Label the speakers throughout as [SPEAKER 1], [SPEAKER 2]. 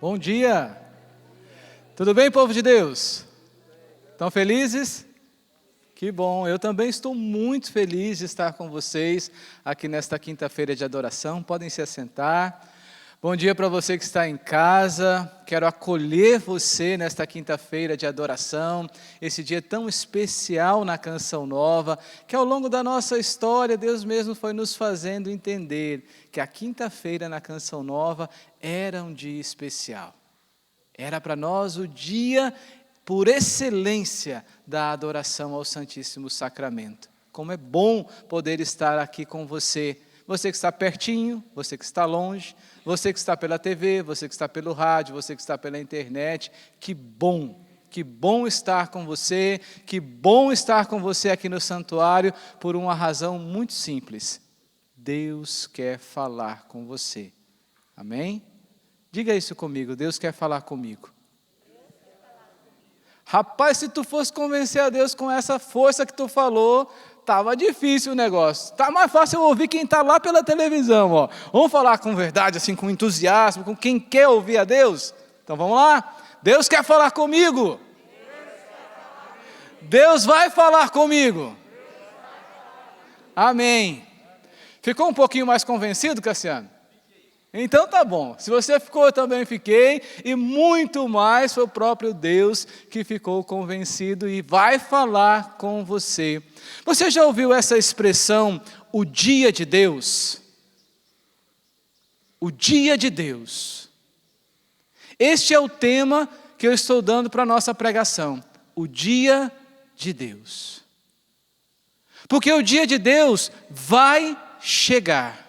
[SPEAKER 1] Bom dia! Tudo bem, povo de Deus? Estão felizes? Que bom, eu também estou muito feliz de estar com vocês aqui nesta quinta-feira de adoração. Podem se assentar. Bom dia para você que está em casa. Quero acolher você nesta quinta-feira de adoração, esse dia tão especial na Canção Nova, que ao longo da nossa história, Deus mesmo foi nos fazendo entender que a quinta-feira na Canção Nova era um dia especial. Era para nós o dia por excelência da adoração ao Santíssimo Sacramento. Como é bom poder estar aqui com você. Você que está pertinho, você que está longe, você que está pela TV, você que está pelo rádio, você que está pela internet. Que bom estar com você, que bom estar com você aqui no santuário, por uma razão muito simples. Deus quer falar com você. Amém? Diga isso comigo, Deus quer falar comigo. Rapaz, se tu fosse convencer a Deus com essa força que tu falou, estava difícil o negócio. Está mais fácil eu ouvir quem está lá pela televisão. Ó. Vamos falar com verdade, assim, com entusiasmo, com quem quer ouvir a Deus? Então vamos lá? Deus quer falar comigo. Deus vai falar comigo. Amém. Ficou um pouquinho mais convencido, Cassiano? Então tá bom, se você ficou, eu também fiquei, e muito mais foi o próprio Deus que ficou convencido e vai falar com você. Você já ouviu essa expressão, o dia de Deus? O dia de Deus. Este é o tema que eu estou dando para a nossa pregação, o dia de Deus. Porque o dia de Deus vai chegar.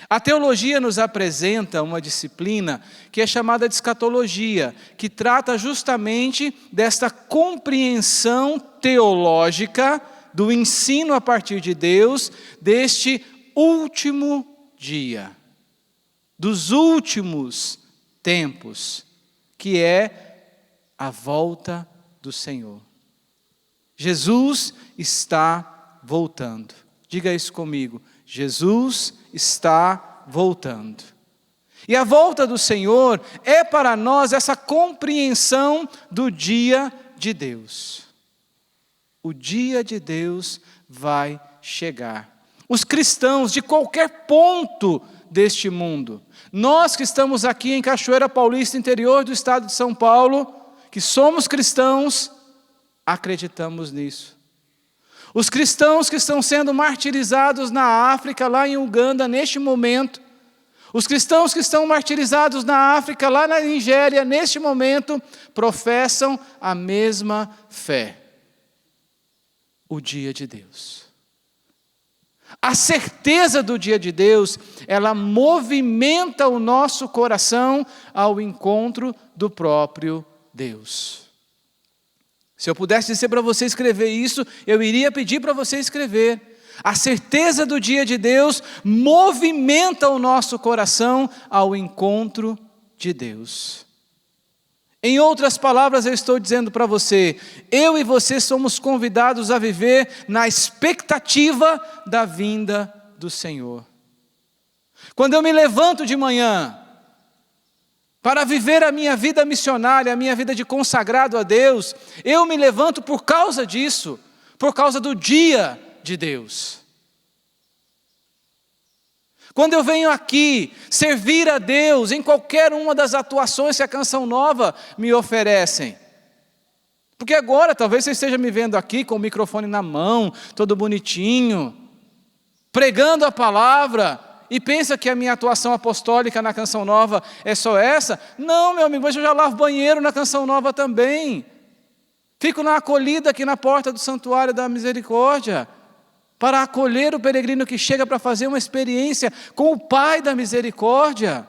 [SPEAKER 1] A teologia nos apresenta uma disciplina que é chamada de escatologia, que trata justamente desta compreensão teológica do ensino a partir de Deus, deste último dia, dos últimos tempos, que é a volta do Senhor. Jesus está voltando. Diga isso comigo. Jesus está voltando. E a volta do Senhor é para nós essa compreensão do dia de Deus. O dia de Deus vai chegar. Os cristãos de qualquer ponto deste mundo, nós que estamos aqui em Cachoeira Paulista, interior do estado de São Paulo, que somos cristãos, acreditamos nisso. Os cristãos que estão sendo martirizados na África, lá em Uganda, neste momento, os cristãos que estão martirizados na África, lá na Nigéria, neste momento, professam a mesma fé. O dia de Deus. A certeza do dia de Deus, ela movimenta o nosso coração ao encontro do próprio Deus. Se eu pudesse dizer para você escrever isso, eu iria pedir para você escrever. A certeza do dia de Deus movimenta o nosso coração ao encontro de Deus. Em outras palavras, eu estou dizendo para você, eu e você somos convidados a viver na expectativa da vinda do Senhor. Quando eu me levanto de manhã, para viver a minha vida missionária, a minha vida de consagrado a Deus, eu me levanto por causa disso, por causa do dia de Deus. Quando eu venho aqui servir a Deus em qualquer uma das atuações que a Canção Nova me oferecem, porque agora talvez você esteja me vendo aqui com o microfone na mão, todo bonitinho, pregando a palavra, e pensa que a minha atuação apostólica na Canção Nova é só essa? Não, meu amigo, mas eu já lavo banheiro na Canção Nova também. Fico na acolhida aqui na porta do Santuário da Misericórdia, para acolher o peregrino que chega para fazer uma experiência com o Pai da Misericórdia.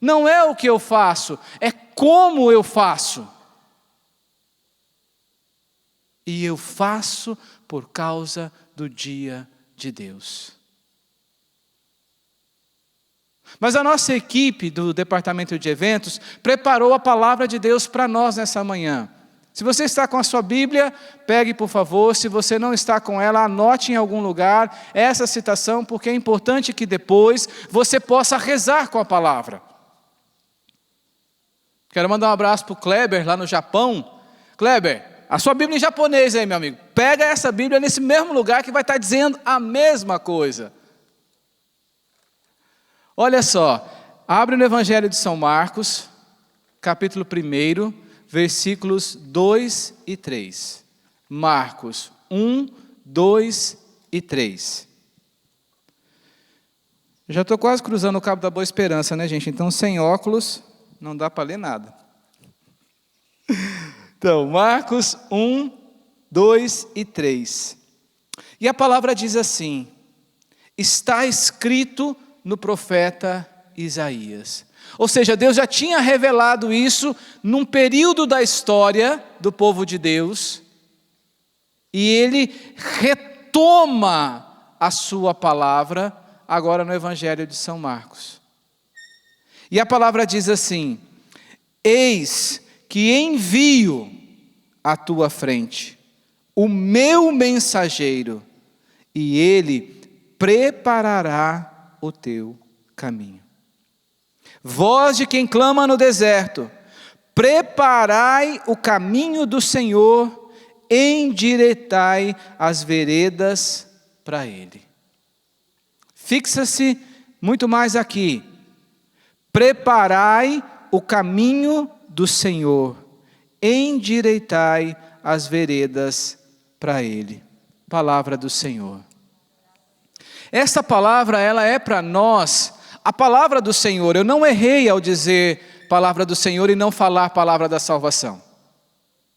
[SPEAKER 1] Não é o que eu faço, é como eu faço. E eu faço por causa do dia de Deus. Mas a nossa equipe do departamento de eventos preparou a palavra de Deus para nós nessa manhã. Se você está com a sua Bíblia, pegue por favor. Se você não está com ela, anote em algum lugar essa citação, porque é importante que depois você possa rezar com a palavra. Quero mandar um abraço para o Kleber, lá no Japão. Kleber, a sua Bíblia em japonês aí, meu amigo. Pega essa Bíblia nesse mesmo lugar que vai estar dizendo a mesma coisa. Olha só, abre no Evangelho de São Marcos, capítulo 1, versículos 2 e 3. Marcos 1, 2 e 3. Já estou quase cruzando o Cabo da Boa Esperança, né, gente? Então, sem óculos, não dá para ler nada. Então, Marcos 1, 2 e 3. E a palavra diz assim: está escrito no profeta Isaías. Ou seja, Deus já tinha revelado isso num período da história do povo de Deus, e Ele retoma a sua palavra agora no Evangelho de São Marcos. E a palavra diz assim: eis que envio à tua frente o meu mensageiro, e ele preparará o teu caminho. Voz de quem clama no deserto: preparai o caminho do Senhor, endireitai as veredas para ele. Fixa-se muito mais aqui. Preparai o caminho do Senhor, endireitai as veredas para ele. Palavra do Senhor. Essa palavra, ela é para nós a palavra do Senhor. Eu não errei ao dizer palavra do Senhor e não falar palavra da salvação.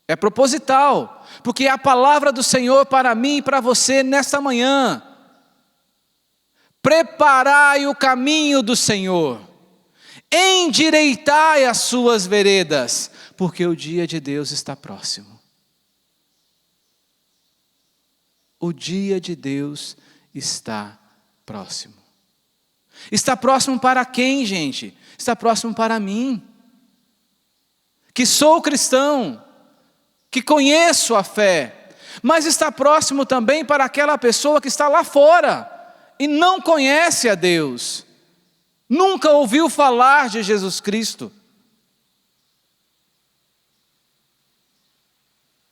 [SPEAKER 1] É proposital, porque é a palavra do Senhor para mim e para você nesta manhã. Preparai o caminho do Senhor, endireitai as suas veredas, porque o dia de Deus está próximo. O dia de Deus está próximo. Está próximo para quem, gente? Está próximo para mim, que sou cristão, que conheço a fé, mas está próximo também para aquela pessoa que está lá fora e não conhece a Deus, nunca ouviu falar de Jesus Cristo.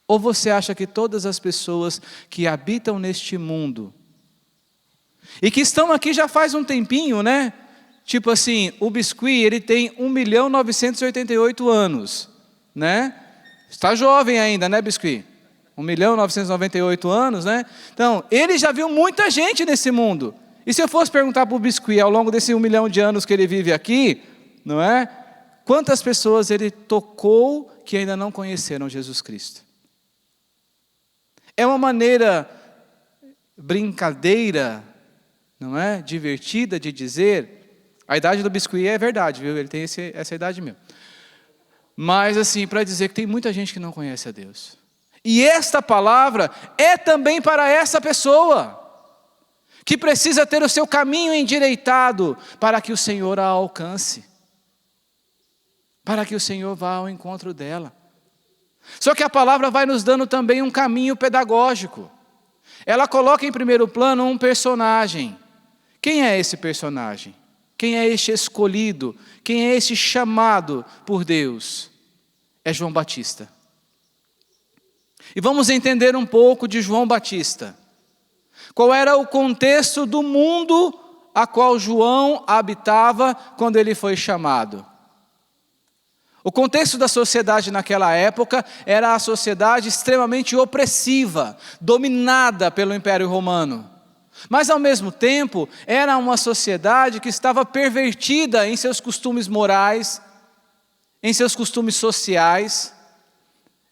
[SPEAKER 1] Ou você acha que todas as pessoas que habitam neste mundo, e que estão aqui já faz um tempinho, né? Tipo assim, o Biscuit, ele tem 1.988 anos, né? Está jovem ainda, né, Biscuit? 1.998 anos, né? Então, ele já viu muita gente nesse mundo. E se eu fosse perguntar para o Biscuit, ao longo desse 1 milhão de anos que ele vive aqui, não é? Quantas pessoas ele tocou que ainda não conheceram Jesus Cristo? É uma maneira brincadeira, não é? Divertida de dizer. A idade do Biscuit é verdade, viu? Ele tem essa idade mesmo. Mas assim, para dizer que tem muita gente que não conhece a Deus. E esta palavra é também para essa pessoa, que precisa ter o seu caminho endireitado para que o Senhor a alcance, para que o Senhor vá ao encontro dela. Só que a palavra vai nos dando também um caminho pedagógico. Ela coloca em primeiro plano um personagem. Quem é esse personagem? Quem é este escolhido? Quem é este chamado por Deus? É João Batista. E vamos entender um pouco de João Batista. Qual era o contexto do mundo a qual João habitava quando ele foi chamado? O contexto da sociedade naquela época era a sociedade extremamente opressiva, dominada pelo Império Romano. Mas ao mesmo tempo, era uma sociedade que estava pervertida em seus costumes morais, em seus costumes sociais.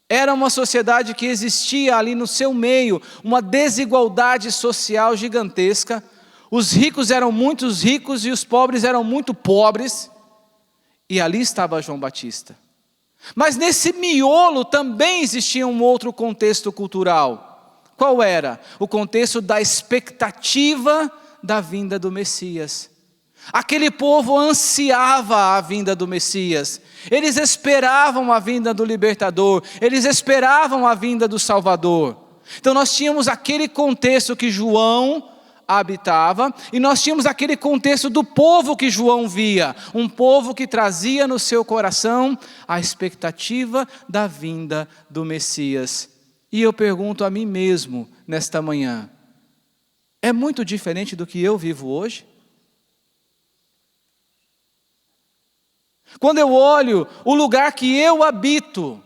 [SPEAKER 1] Era uma sociedade que existia ali no seu meio, uma desigualdade social gigantesca. Os ricos eram muito ricos e os pobres eram muito pobres. E ali estava João Batista. Mas nesse miolo também existia um outro contexto cultural. Qual era? O contexto da expectativa da vinda do Messias. Aquele povo ansiava a vinda do Messias. Eles esperavam a vinda do libertador. Eles esperavam a vinda do Salvador. Então nós tínhamos aquele contexto que João habitava, e nós tínhamos aquele contexto do povo que João via, um povo que trazia no seu coração a expectativa da vinda do Messias. E eu pergunto a mim mesmo nesta manhã, é muito diferente do que eu vivo hoje? Quando eu olho o lugar que eu habito,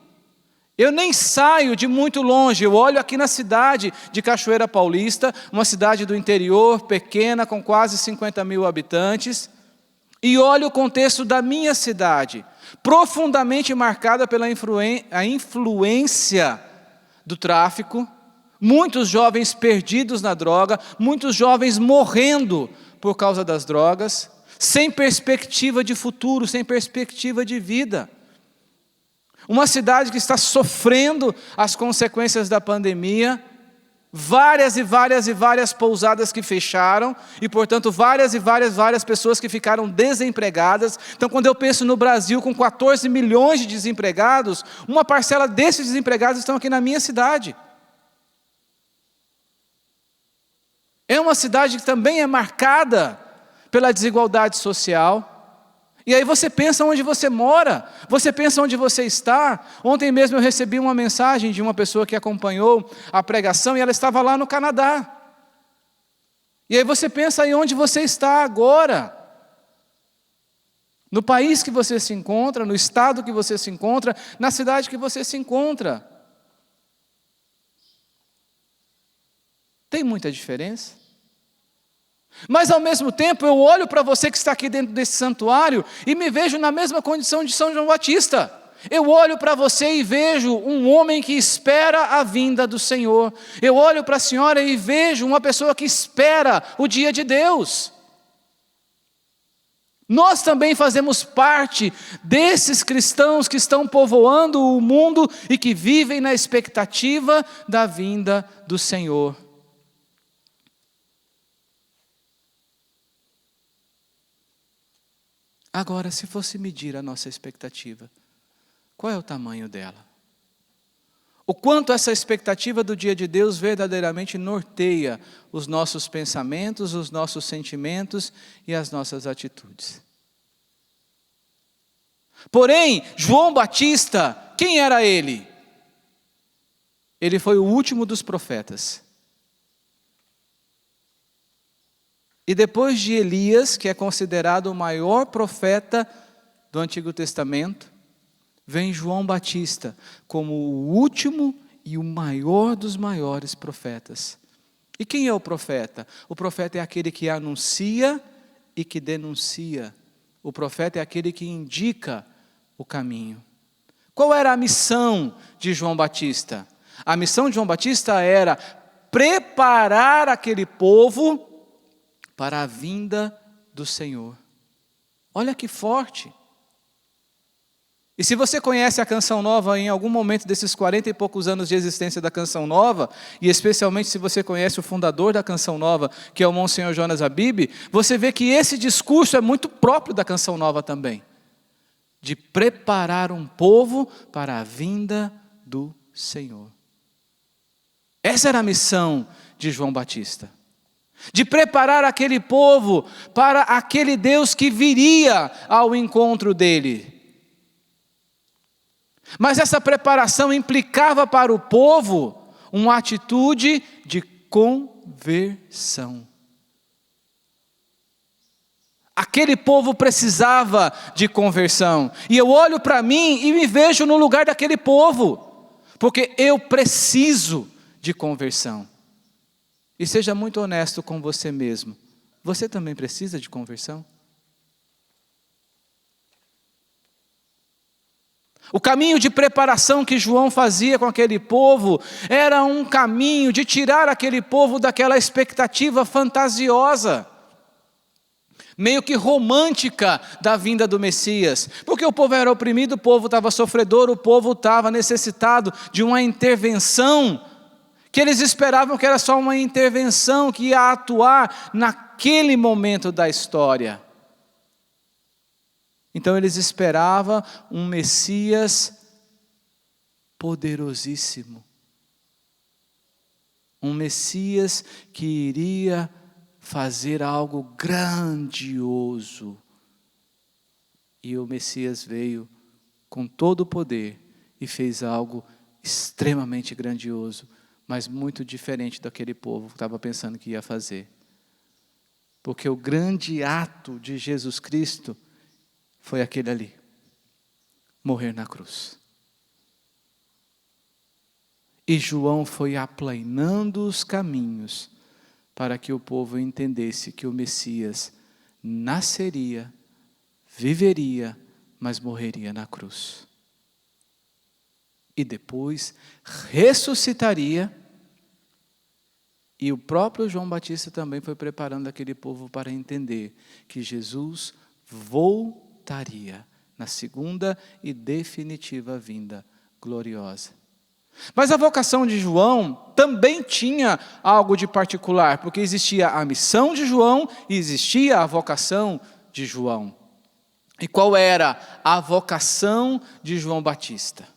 [SPEAKER 1] eu nem saio de muito longe, eu olho aqui na cidade de Cachoeira Paulista, uma cidade do interior, pequena, com quase 50 mil habitantes, e olho o contexto da minha cidade, profundamente marcada pela influência do tráfico, muitos jovens perdidos na droga, muitos jovens morrendo por causa das drogas, sem perspectiva de futuro, sem perspectiva de vida. Uma cidade que está sofrendo as consequências da pandemia, várias pousadas que fecharam, e portanto várias pessoas que ficaram desempregadas. Então quando eu penso no Brasil com 14 milhões de desempregados, uma parcela desses desempregados estão aqui na minha cidade. É uma cidade que também é marcada pela desigualdade social. E aí você pensa onde você mora, você pensa onde você está. Ontem mesmo eu recebi uma mensagem de uma pessoa que acompanhou a pregação e ela estava lá no Canadá. E aí você pensa aí onde você está agora. No país que você se encontra, no estado que você se encontra, na cidade que você se encontra. Tem muita diferença? Mas ao mesmo tempo eu olho para você que está aqui dentro desse santuário e me vejo na mesma condição de São João Batista. Eu olho para você e vejo um homem que espera a vinda do Senhor. Eu olho para a senhora e vejo uma pessoa que espera o dia de Deus. Nós também fazemos parte desses cristãos que estão povoando o mundo e que vivem na expectativa da vinda do Senhor. Agora, se fosse medir a nossa expectativa, qual é o tamanho dela? O quanto essa expectativa do dia de Deus verdadeiramente norteia os nossos pensamentos, os nossos sentimentos e as nossas atitudes. Porém, João Batista, quem era ele? Ele foi o último dos profetas. E depois de Elias, que é considerado o maior profeta do Antigo Testamento, vem João Batista como o último e o maior dos maiores profetas. E quem é o profeta? O profeta é aquele que anuncia e que denuncia. O profeta é aquele que indica o caminho. Qual era a missão de João Batista? A missão de João Batista era preparar aquele povo para a vinda do Senhor. Olha que forte. E se você conhece a Canção Nova em algum momento desses 40 e poucos anos de existência da Canção Nova, e especialmente se você conhece o fundador da Canção Nova, que é o Monsenhor Jonas Abib, você vê que esse discurso é muito próprio da Canção Nova também, de preparar um povo para a vinda do Senhor. Essa era a missão de João Batista. De preparar aquele povo para aquele Deus que viria ao encontro dele. Mas essa preparação implicava para o povo uma atitude de conversão. Aquele povo precisava de conversão. E eu olho para mim e me vejo no lugar daquele povo, porque eu preciso de conversão. E seja muito honesto com você mesmo. Você também precisa de conversão? O caminho de preparação que João fazia com aquele povo era um caminho de tirar aquele povo daquela expectativa fantasiosa, meio que romântica da vinda do Messias. Porque o povo era oprimido, o povo estava sofredor, o povo estava necessitado de uma intervenção que eles esperavam que era só uma intervenção que ia atuar naquele momento da história. Então eles esperavam um Messias poderosíssimo. Um Messias que iria fazer algo grandioso. E o Messias veio com todo o poder e fez algo extremamente grandioso, mas muito diferente daquele povo que estava pensando que ia fazer. Porque o grande ato de Jesus Cristo foi aquele ali, morrer na cruz. E João foi aplanando os caminhos para que o povo entendesse que o Messias nasceria, viveria, mas morreria na cruz. E depois ressuscitaria. E o próprio João Batista também foi preparando aquele povo para entender que Jesus voltaria na segunda e definitiva vinda gloriosa. Mas a vocação de João também tinha algo de particular, porque existia a missão de João e existia a vocação de João. E qual era a vocação de João Batista?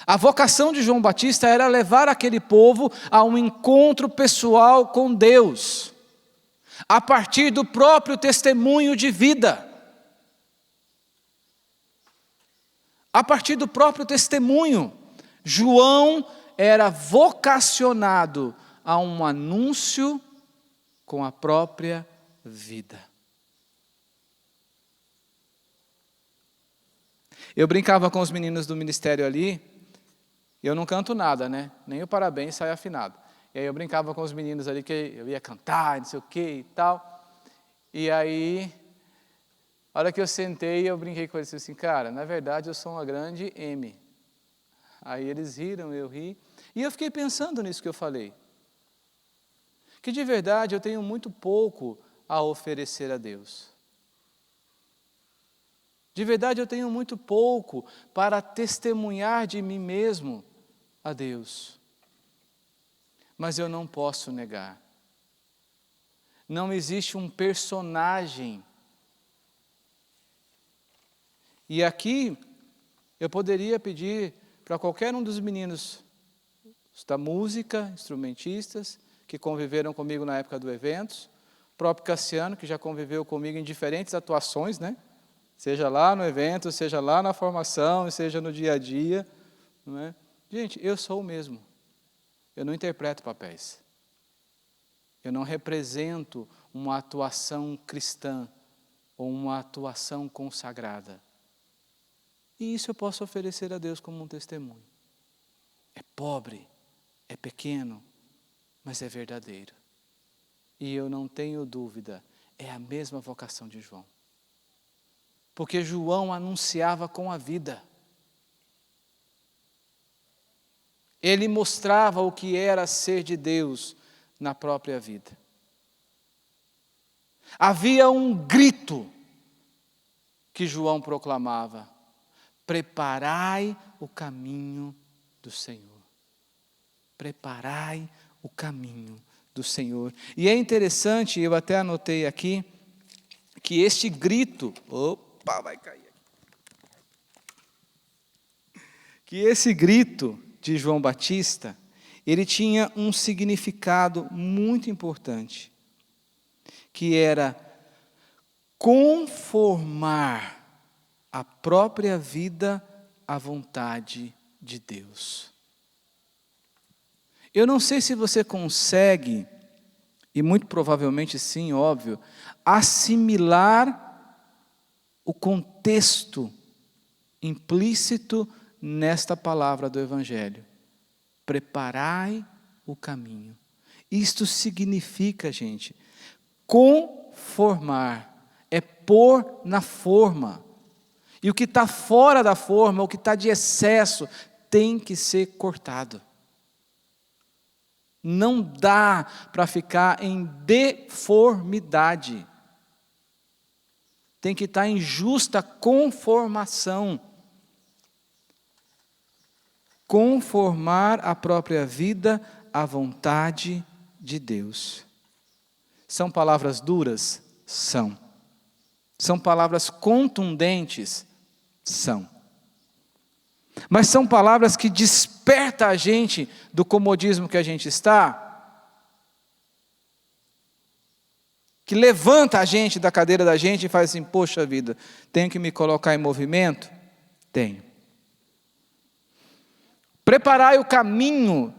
[SPEAKER 1] A vocação de João Batista era levar aquele povo a um encontro pessoal com Deus, a partir do próprio testemunho de vida. A partir do próprio testemunho, João era vocacionado a um anúncio com a própria vida. Eu brincava com os meninos do ministério ali, eu não canto nada, né? Nem o parabéns sai afinado. E aí eu brincava com os meninos ali que eu ia cantar, não sei o que e tal. E aí, a hora que eu sentei, eu brinquei com eles assim, cara, na verdade eu sou uma grande M. Aí eles riram, eu ri. E eu fiquei pensando nisso que eu falei. Que de verdade eu tenho muito pouco a oferecer a Deus. De verdade eu tenho muito pouco para testemunhar de mim mesmo a Deus. Mas eu não posso negar. Não existe um personagem. E aqui eu poderia pedir para qualquer um dos meninos da música, instrumentistas, que conviveram comigo na época do evento, o próprio Cassiano, que já conviveu comigo em diferentes atuações, né? Seja lá no evento, seja lá na formação, seja no dia a dia. Não é? Gente, eu sou o mesmo. Eu não interpreto papéis. Eu não represento uma atuação cristã ou uma atuação consagrada. E isso eu posso oferecer a Deus como um testemunho. É pobre, é pequeno, mas é verdadeiro. E eu não tenho dúvida, é a mesma vocação de João. Porque João anunciava com a vida. Ele mostrava o que era ser de Deus na própria vida. Havia um grito que João proclamava: preparai o caminho do Senhor. Preparai o caminho do Senhor. E é interessante, eu até anotei aqui, que este grito, vai cair aqui. Que esse grito de João Batista, ele tinha um significado muito importante, que era conformar a própria vida à vontade de Deus. Eu não sei se você consegue, e muito provavelmente sim, óbvio, assimilar o contexto implícito nesta palavra do Evangelho. Preparai o caminho. Isto significa, gente, conformar, é pôr na forma. E o que está fora da forma, o que está de excesso, tem que ser cortado. Não dá para ficar em deformidade. Tem que estar em justa conformação. Conformar a própria vida à vontade de Deus. São palavras duras? São. São palavras contundentes? São. Mas são palavras que despertam a gente do comodismo que a gente está? que levanta a gente da cadeira da gente e faz assim, poxa vida, tenho que me colocar em movimento? Tenho. Preparai o caminho,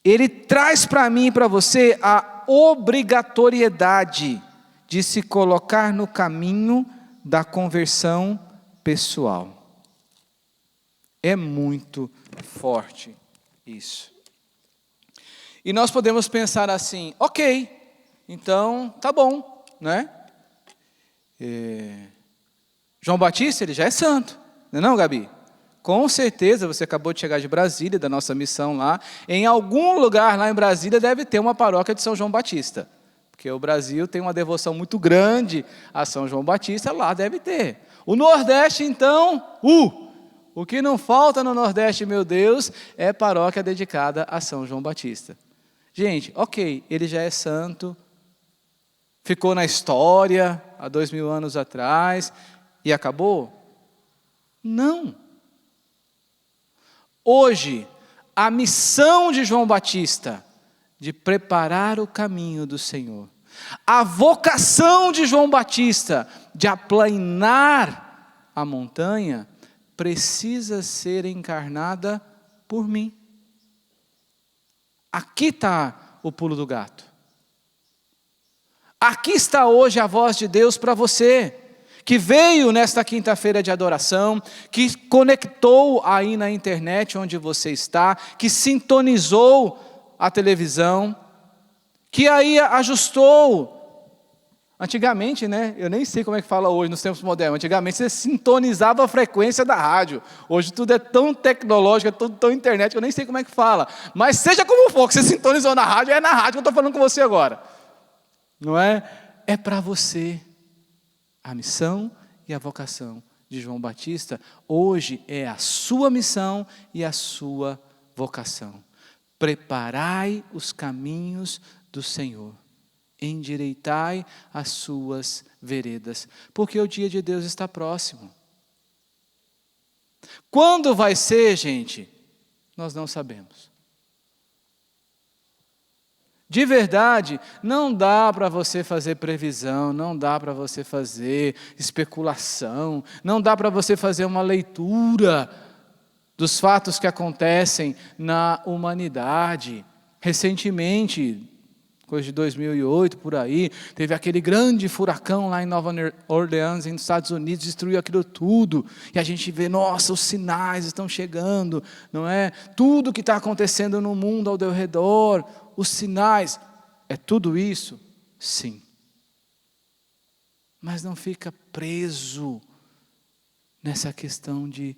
[SPEAKER 1] ele traz para mim e para você a obrigatoriedade de se colocar no caminho da conversão pessoal. É muito forte isso. E nós podemos pensar assim, ok, então tá bom, né? João Batista, ele já é santo, não é não, Gabi? Com certeza, você acabou de chegar de Brasília, da nossa missão lá. Em algum lugar lá em Brasília deve ter uma paróquia de São João Batista. Porque o Brasil tem uma devoção muito grande a São João Batista, lá deve ter. O Nordeste, então, o que não falta no Nordeste, meu Deus, é paróquia dedicada a São João Batista. Gente, ok, ele já é santo, ficou na história há 2000 anos atrás e acabou? Não. Hoje, a missão de João Batista, de preparar o caminho do Senhor, a vocação de João Batista, de aplainar a montanha, precisa ser encarnada por mim. Aqui está o pulo do gato. Aqui está hoje a voz de Deus para você, que veio nesta quinta-feira de adoração, que conectou aí na internet onde você está, que sintonizou a televisão, que aí ajustou. Antigamente, né, eu nem sei como é que fala hoje nos tempos modernos, antigamente você sintonizava a frequência da rádio. Hoje tudo é tão tecnológico, é tudo tão internet, que eu nem sei como é que fala. Mas seja como for, que você sintonizou na rádio, é na rádio que eu estou falando com você agora. Não é? É para você. A missão e a vocação de João Batista hoje é a sua missão e a sua vocação. Preparai os caminhos do Senhor, endireitai as suas veredas, porque o dia de Deus está próximo. Quando vai ser, gente? Nós não sabemos. De verdade, não dá para você fazer previsão, não dá para você fazer especulação, não dá para você fazer uma leitura dos fatos que acontecem na humanidade. Recentemente, coisa de 2008, por aí, teve aquele grande furacão lá em Nova Orleans, nos Estados Unidos, destruiu aquilo tudo, e a gente vê, nossa, os sinais estão chegando, não é? Tudo que está acontecendo no mundo ao seu redor, os sinais, é tudo isso? Sim. Mas não fica preso nessa questão de,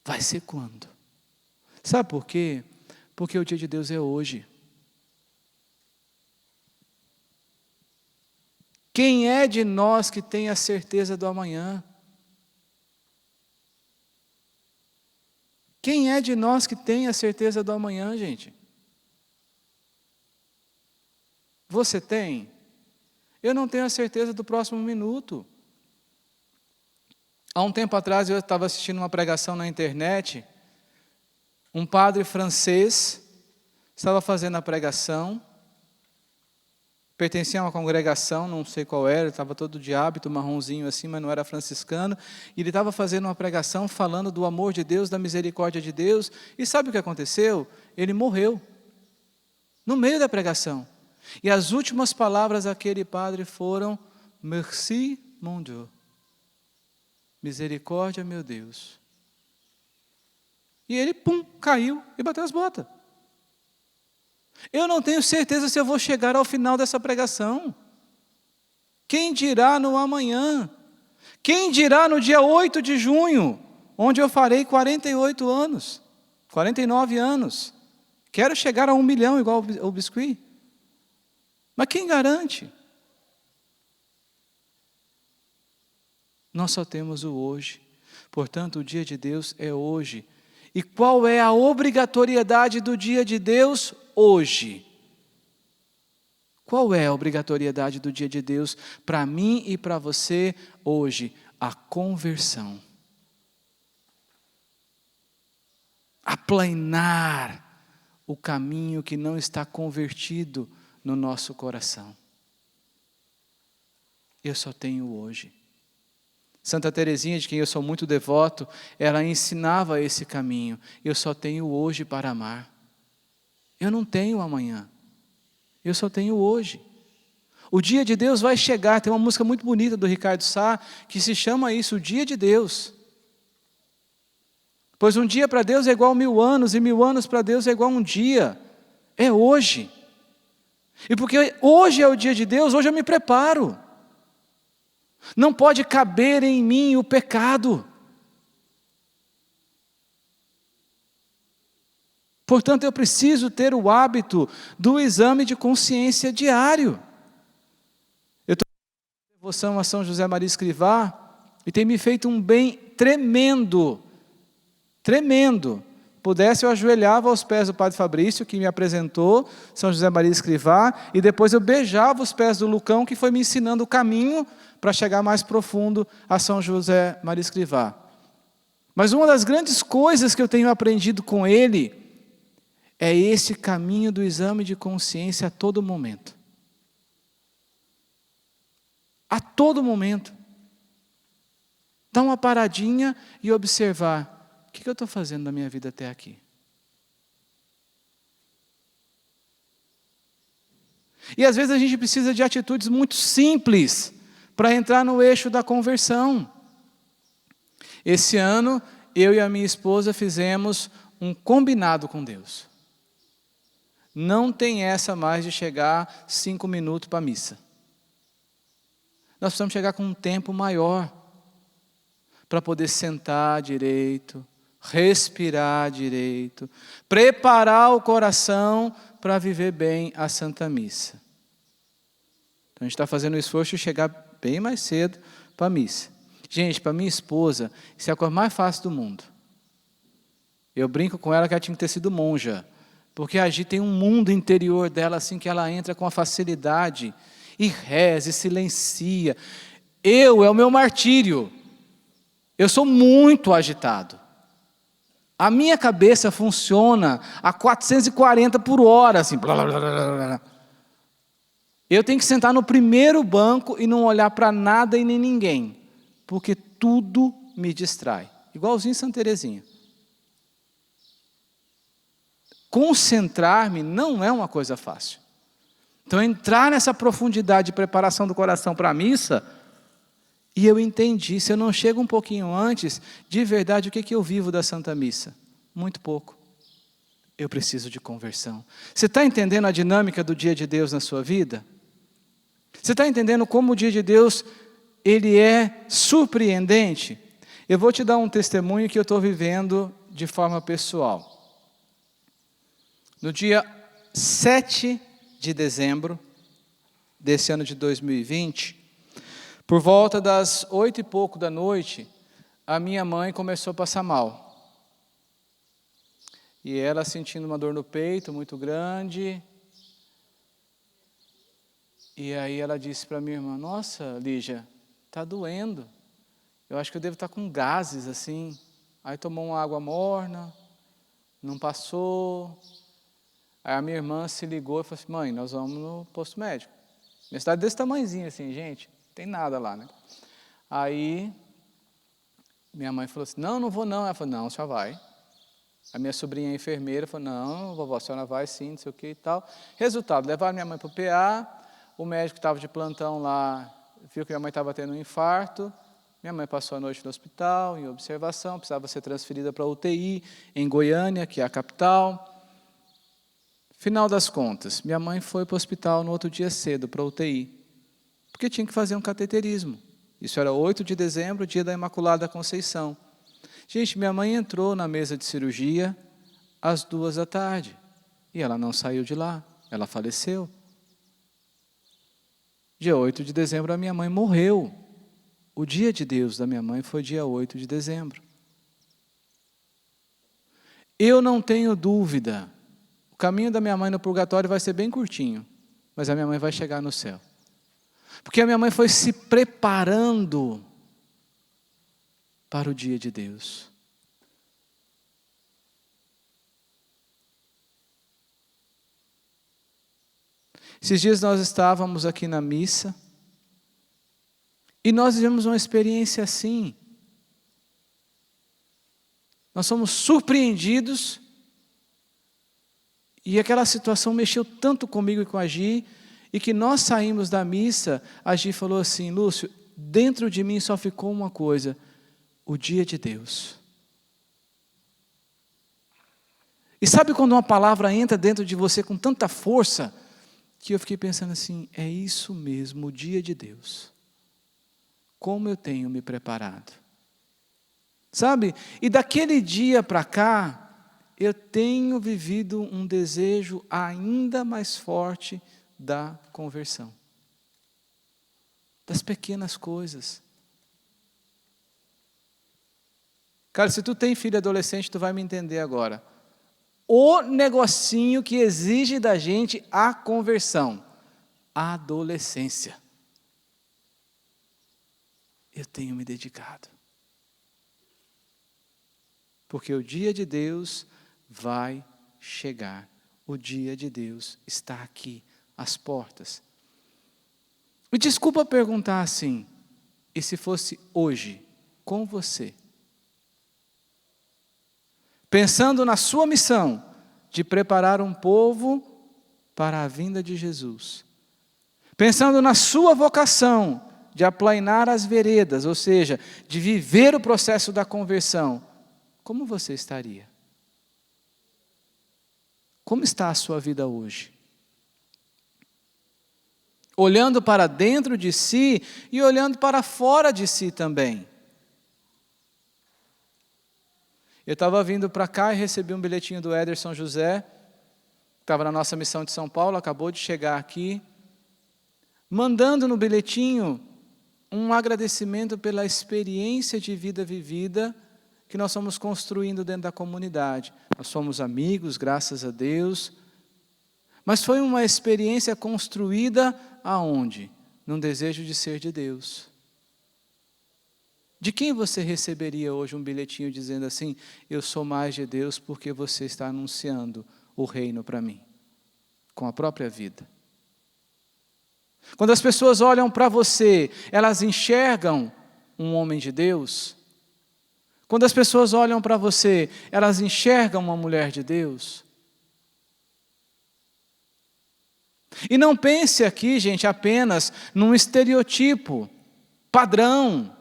[SPEAKER 1] vai ser quando? Sabe por quê? Porque o dia de Deus é hoje. Quem é de nós que tem a certeza do amanhã? Quem é de nós que tem a certeza do amanhã, gente? Você tem? Eu não tenho a certeza do próximo minuto. Há um tempo atrás eu estava assistindo uma pregação na internet. Um padre francês estava fazendo a pregação. Pertencia a uma congregação, não sei qual era, estava todo de hábito, marronzinho assim, mas não era franciscano. E ele estava fazendo uma pregação falando do amor de Deus, da misericórdia de Deus. E sabe o que aconteceu? Ele morreu. No meio da pregação. E as últimas palavras daquele padre foram, merci, mon Dieu. Misericórdia, meu Deus. E ele, caiu e bateu as botas. Eu não tenho certeza se eu vou chegar ao final dessa pregação. Quem dirá no amanhã? Quem dirá no dia 8 de junho, onde eu farei 48 anos, 49 anos. Quero chegar a 1 milhão igual o Biscuit. Mas quem garante? Nós só temos o hoje. Portanto, o dia de Deus é hoje. E qual é a obrigatoriedade do dia de Deus hoje? Qual é a obrigatoriedade do dia de Deus para mim e para você hoje? A conversão. Aplainar o caminho que não está convertido no nosso coração. eu só tenho hoje. Santa Teresinha, de quem eu sou muito devoto, ela ensinava esse caminho. Eu só tenho hoje para amar. Eu não tenho amanhã. Eu só tenho hoje. O dia de Deus vai chegar. Tem uma música muito bonita do Ricardo Sá, que se chama isso, o dia de Deus. Pois um dia para Deus é igual a 1000 anos, e 1000 anos para Deus é igual a um dia. É hoje. E porque hoje é o dia de Deus, hoje eu me preparo. Não pode caber em mim o pecado. Portanto, eu preciso ter o hábito do exame de consciência diário. Eu estou em devoção a São José Maria Escrivá e tem me feito um bem tremendo. Tremendo. Pudesse, eu ajoelhava aos pés do Padre Fabrício, que me apresentou, São José Maria Escrivá, e depois eu beijava os pés do Lucão, que foi me ensinando o caminho para chegar mais profundo a São José Maria Escrivá. Mas uma das grandes coisas que eu tenho aprendido com ele é esse caminho do exame de consciência a todo momento. A todo momento. Dar uma paradinha e observar. O que eu estou fazendo na minha vida até aqui? E às vezes a gente precisa de atitudes muito simples para entrar no eixo da conversão. Esse ano, eu e a minha esposa fizemos um combinado com Deus. Não tem essa mais de chegar 5 minutos para a missa. Nós precisamos chegar com um tempo maior para poder sentar direito, respirar direito, preparar o coração para viver bem a Santa Missa. Então a gente está fazendo o esforço de chegar bem mais cedo para a missa. Gente, para minha esposa, isso é a coisa mais fácil do mundo. Eu brinco com ela que ela tinha que ter sido monja, porque a Gi tem um mundo interior dela assim que ela entra com a facilidade e reza e silencia. É o meu martírio. Eu sou muito agitado. A minha cabeça funciona a 440 por hora, assim. Blá, blá, blá, blá, blá. Eu tenho que sentar no primeiro banco e não olhar para nada e nem ninguém, porque tudo me distrai. Igualzinho Santa Teresinha. Concentrar-me não é uma coisa fácil. Então, entrar nessa profundidade de preparação do coração para a missa, e eu entendi, se eu não chego um pouquinho antes, de verdade, o que eu vivo da Santa Missa? Muito pouco. Eu preciso de conversão. Você está entendendo a dinâmica do dia de Deus na sua vida? Você está entendendo como o dia de Deus, ele é surpreendente? Eu vou te dar um testemunho que eu estou vivendo de forma pessoal. No dia 7 de dezembro desse ano de 2020, por volta das 8 e pouco da noite, a minha mãe começou a passar mal. E ela sentindo uma dor no peito muito grande. E aí ela disse para minha irmã, nossa, Lígia, está doendo. Eu acho que eu devo estar com gases assim. Aí tomou uma água morna, não passou. Aí a minha irmã se ligou e falou assim, mãe, nós vamos no posto médico. Minha cidade desse tamanhozinho assim, gente, não tem nada lá, né? Aí minha mãe falou assim, não vou não. Ela falou, não, a senhora vai. A minha sobrinha enfermeira falou, não, vovó, a senhora vai sim, não sei o que e tal. Resultado, levaram minha mãe para o PA, o médico estava de plantão lá, viu que minha mãe estava tendo um infarto, minha mãe passou a noite no hospital, em observação, precisava ser transferida para a UTI, em Goiânia, que é a capital. Final das contas, minha mãe foi para o hospital no outro dia cedo, para a UTI, porque tinha que fazer um cateterismo. Isso era 8 de dezembro, dia da Imaculada Conceição. Gente, minha mãe entrou na mesa de cirurgia às 2 da tarde, e ela não saiu de lá, ela faleceu. Dia 8 de dezembro a minha mãe morreu. O dia de Deus da minha mãe foi dia 8 de dezembro. Eu não tenho dúvida, o caminho da minha mãe no purgatório vai ser bem curtinho, mas a minha mãe vai chegar no céu. Porque a minha mãe foi se preparando para o dia de Deus. Esses dias nós estávamos aqui na missa, E nós vivemos uma experiência assim. Nós somos surpreendidos, e aquela situação mexeu tanto comigo e com a Gi, e que nós saímos da missa, a Gi falou assim: Lúcio, dentro de mim só ficou uma coisa: o dia de Deus. E sabe quando uma palavra entra dentro de você com tanta força, que eu fiquei pensando assim, é isso mesmo, o dia de Deus. Como eu tenho me preparado. Sabe? E daquele dia para cá, eu tenho vivido um desejo ainda mais forte da conversão. Das pequenas coisas. Cara, se tu tem filho adolescente, tu vai me entender agora. O negocinho que exige da gente a conversão. A adolescência. Eu tenho me dedicado. Porque o dia de Deus vai chegar. O dia de Deus está aqui, às portas. Me desculpa perguntar assim, e se fosse hoje, com você? Pensando na sua missão de preparar um povo para a vinda de Jesus. Pensando na sua vocação de aplainar as veredas, ou seja, de viver o processo da conversão, como você estaria? Como está a sua vida hoje? Olhando para dentro de si e olhando para fora de si também. Eu estava vindo para cá e recebi um bilhetinho do Ederson José, que estava na nossa missão de São Paulo, acabou de chegar aqui, mandando no bilhetinho um agradecimento pela experiência de vida vivida que nós estamos construindo dentro da comunidade. Nós somos amigos, graças a Deus, mas foi uma experiência construída aonde? Num desejo de ser de Deus. De quem você receberia hoje um bilhetinho dizendo assim, eu sou mais de Deus porque você está anunciando o reino para mim, com a própria vida? Quando as pessoas olham para você, elas enxergam um homem de Deus? Quando as pessoas olham para você, elas enxergam uma mulher de Deus? E não pense aqui, gente, apenas num estereotipo, padrão.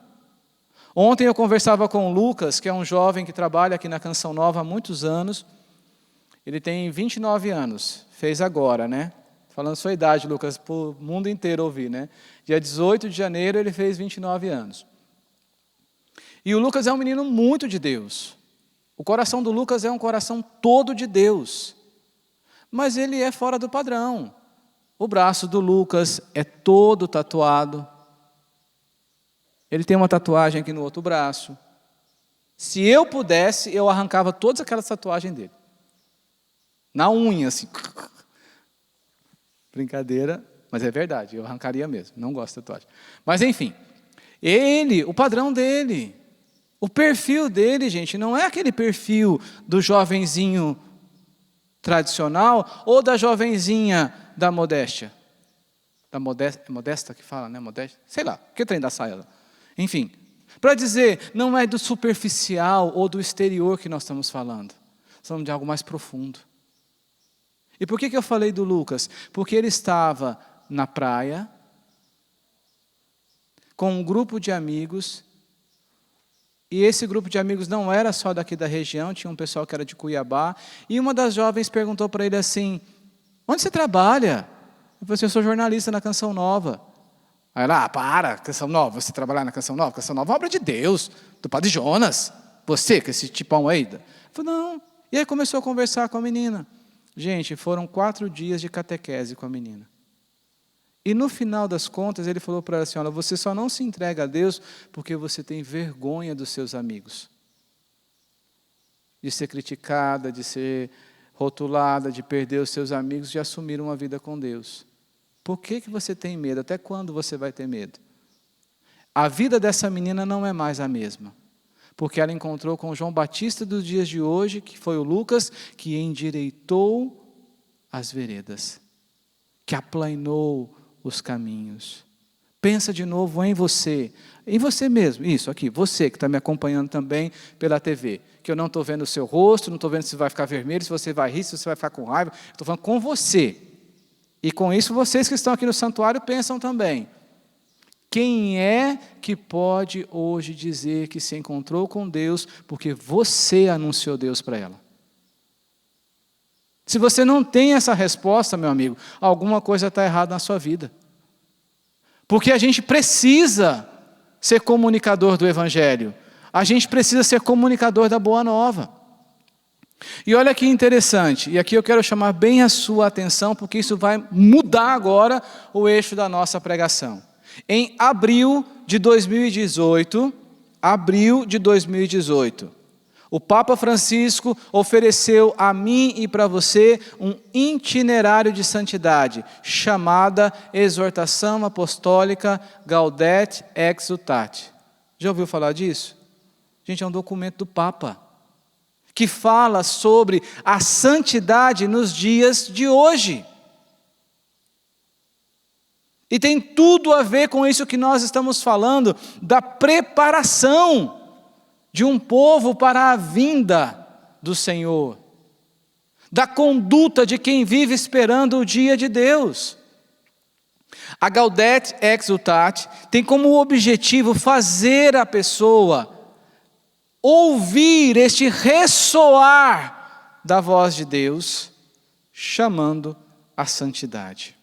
[SPEAKER 1] Ontem eu conversava com o Lucas, que é um jovem que trabalha aqui na Canção Nova há muitos anos. Ele tem 29 anos, fez agora, né? Falando sua idade, Lucas, para o mundo inteiro ouvir, né? Dia 18 de janeiro ele fez 29 anos. E o Lucas é um menino muito de Deus. O coração do Lucas é um coração todo de Deus. Mas ele é fora do padrão. O braço do Lucas é todo tatuado. Ele tem uma tatuagem aqui no outro braço. Se eu pudesse, eu arrancava todas aquelas tatuagens dele. Na unha, assim. Brincadeira, mas é verdade, eu arrancaria mesmo. Não gosto de tatuagem. Mas enfim, ele, o padrão dele, o perfil dele, gente, não é aquele perfil do jovenzinho tradicional ou da jovenzinha da modéstia. Da modesta que fala, né? Modéstia, sei lá, que trem da saia. Enfim, para dizer, não é do superficial ou do exterior que nós estamos falando. Estamos de algo mais profundo. E por que eu falei do Lucas? Porque ele estava na praia, com um grupo de amigos, e esse grupo de amigos não era só daqui da região, tinha um pessoal que era de Cuiabá, e uma das jovens perguntou para ele assim, onde você trabalha? Eu falei assim, eu sou jornalista na Canção Nova. Aí ela, para, Canção Nova, você trabalhar na Canção Nova? Canção Nova é uma obra de Deus, do Padre Jonas. Você, com esse tipão aí? Eu falei, não. E aí começou a conversar com a menina. Gente, foram 4 dias de catequese com a menina. E no final das contas, ele falou para ela assim, olha, você só não se entrega a Deus porque você tem vergonha dos seus amigos. De ser criticada, de ser rotulada, de perder os seus amigos, de assumir uma vida com Deus. Por que você tem medo? Até quando você vai ter medo? A vida dessa menina não é mais a mesma. Porque ela encontrou com o João Batista dos dias de hoje, que foi o Lucas, que endireitou as veredas, que aplainou os caminhos, Pensa de novo em você mesmo, isso aqui, você que está me acompanhando também pela TV, que eu não estou vendo o seu rosto, não estou vendo se você vai ficar vermelho, se você vai rir, se você vai ficar com raiva, estou falando com você. E com isso vocês que estão aqui no santuário pensam também. Quem é que pode hoje dizer que se encontrou com Deus porque você anunciou Deus para ela? Se você não tem essa resposta, meu amigo, alguma coisa está errada na sua vida. Porque a gente precisa ser comunicador do Evangelho. A gente precisa ser comunicador da Boa Nova. E olha que interessante, e aqui eu quero chamar bem a sua atenção, porque isso vai mudar agora o eixo da nossa pregação. Em abril de 2018, o Papa Francisco ofereceu a mim e para você um itinerário de santidade, chamada Exortação Apostólica Gaudete Exsultate. Já ouviu falar disso? Gente, é um documento do Papa, que fala sobre a santidade nos dias de hoje. E tem tudo a ver com isso que nós estamos falando, da preparação de um povo para a vinda do Senhor, da conduta de quem vive esperando o dia de Deus. A Gaudete Exsultate tem como objetivo fazer a pessoa ouvir este ressoar da voz de Deus, chamando a santidade.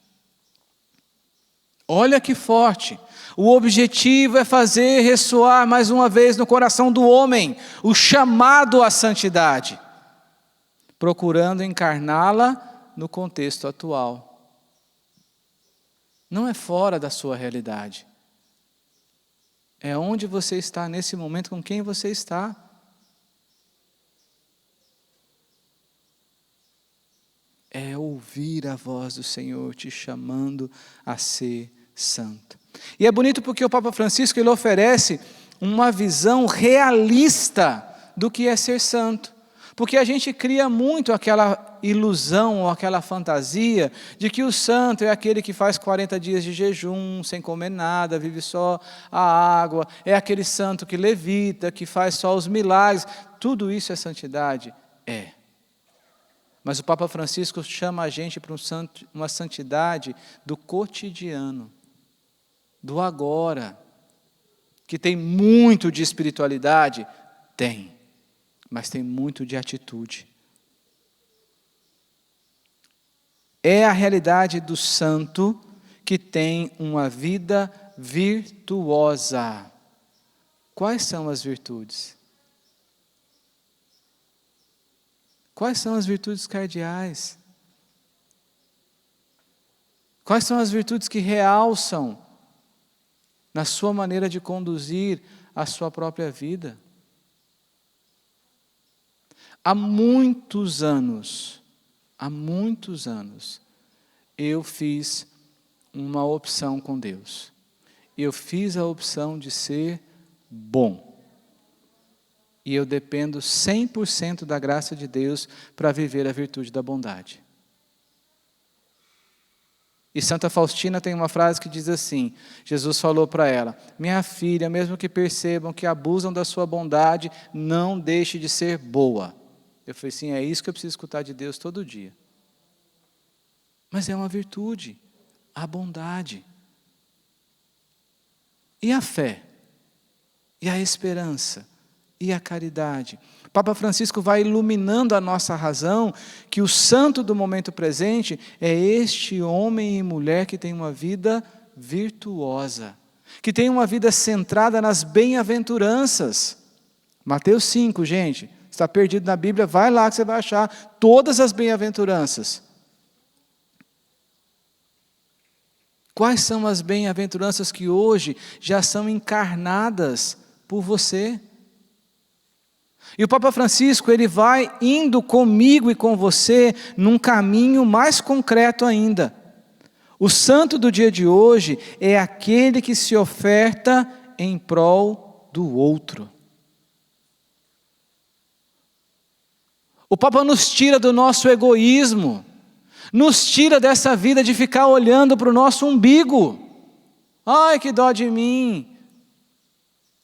[SPEAKER 1] Olha que forte. O objetivo é fazer ressoar mais uma vez no coração do homem o chamado à santidade, procurando encarná-la no contexto atual. Não é fora da sua realidade. É onde você está nesse momento, com quem você está. É ouvir a voz do Senhor te chamando a ser santo. E é bonito porque o Papa Francisco ele oferece uma visão realista do que é ser santo. Porque a gente cria muito aquela ilusão ou aquela fantasia de que o santo é aquele que faz 40 dias de jejum, sem comer nada, vive só a água, é aquele santo que levita, que faz só os milagres. Tudo isso é santidade? É. Mas o Papa Francisco chama a gente para uma santidade do cotidiano, do agora, que tem muito de espiritualidade? Tem, mas tem muito de atitude. É a realidade do santo que tem uma vida virtuosa. Quais são as virtudes? Quais são as virtudes cardeais? Quais são as virtudes que realçam na sua maneira de conduzir a sua própria vida? Há muitos anos, eu fiz uma opção com Deus. Eu fiz a opção de ser bom. E eu dependo 100% da graça de Deus para viver a virtude da bondade. E Santa Faustina tem uma frase que diz assim, Jesus falou para ela, minha filha, mesmo que percebam que abusam da sua bondade, não deixe de ser boa. Eu falei assim, é isso que eu preciso escutar de Deus todo dia. Mas é uma virtude, a bondade. E a fé? E a esperança? E a caridade? Papa Francisco vai iluminando a nossa razão que o santo do momento presente é este homem e mulher que tem uma vida virtuosa, que tem uma vida centrada nas bem-aventuranças. Mateus 5, gente, está perdido na Bíblia, vai lá que você vai achar todas as bem-aventuranças. Quais são as bem-aventuranças que hoje já são encarnadas por você? E o Papa Francisco, ele vai indo comigo e com você num caminho mais concreto ainda. O santo do dia de hoje é aquele que se oferta em prol do outro. O Papa nos tira do nosso egoísmo, nos tira dessa vida de ficar olhando para o nosso umbigo. Ai, que dó de mim.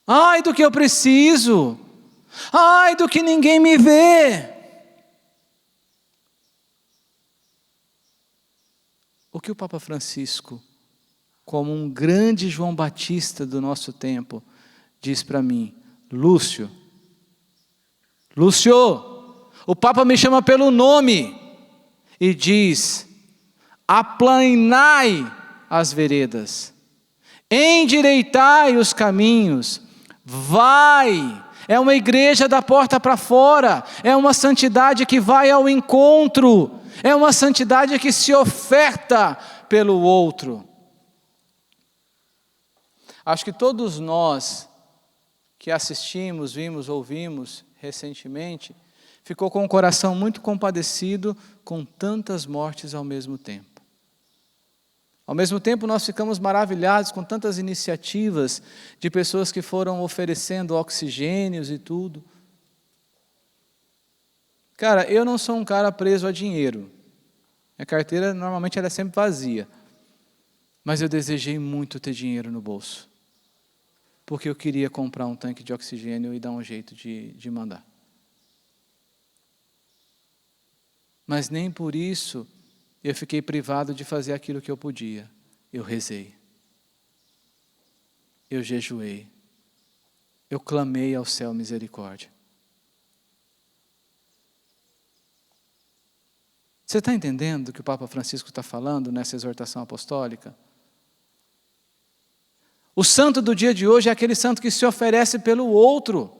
[SPEAKER 1] Ai, do que eu preciso. Ai, do que ninguém me vê. O que o Papa Francisco, como um grande João Batista do nosso tempo, diz para mim: Lúcio, o Papa me chama pelo nome e diz: aplanai as veredas, endireitai os caminhos, vai. É uma igreja da porta para fora, é uma santidade que vai ao encontro, é uma santidade que se oferta pelo outro. Acho que todos nós que assistimos, vimos, ouvimos recentemente, ficou com o coração muito compadecido com tantas mortes ao mesmo tempo. Ao mesmo tempo, nós ficamos maravilhados com tantas iniciativas de pessoas que foram oferecendo oxigênios e tudo. Cara, eu não sou um cara preso a dinheiro. Minha carteira, normalmente, ela é sempre vazia. Mas eu desejei muito ter dinheiro no bolso. Porque eu queria comprar um tanque de oxigênio e dar um jeito de mandar. Mas nem por isso eu fiquei privado de fazer aquilo que eu podia. Eu rezei. Eu jejuei. Eu clamei ao céu misericórdia. Você está entendendo o que o Papa Francisco está falando nessa exortação apostólica? O santo do dia de hoje é aquele santo que se oferece pelo outro,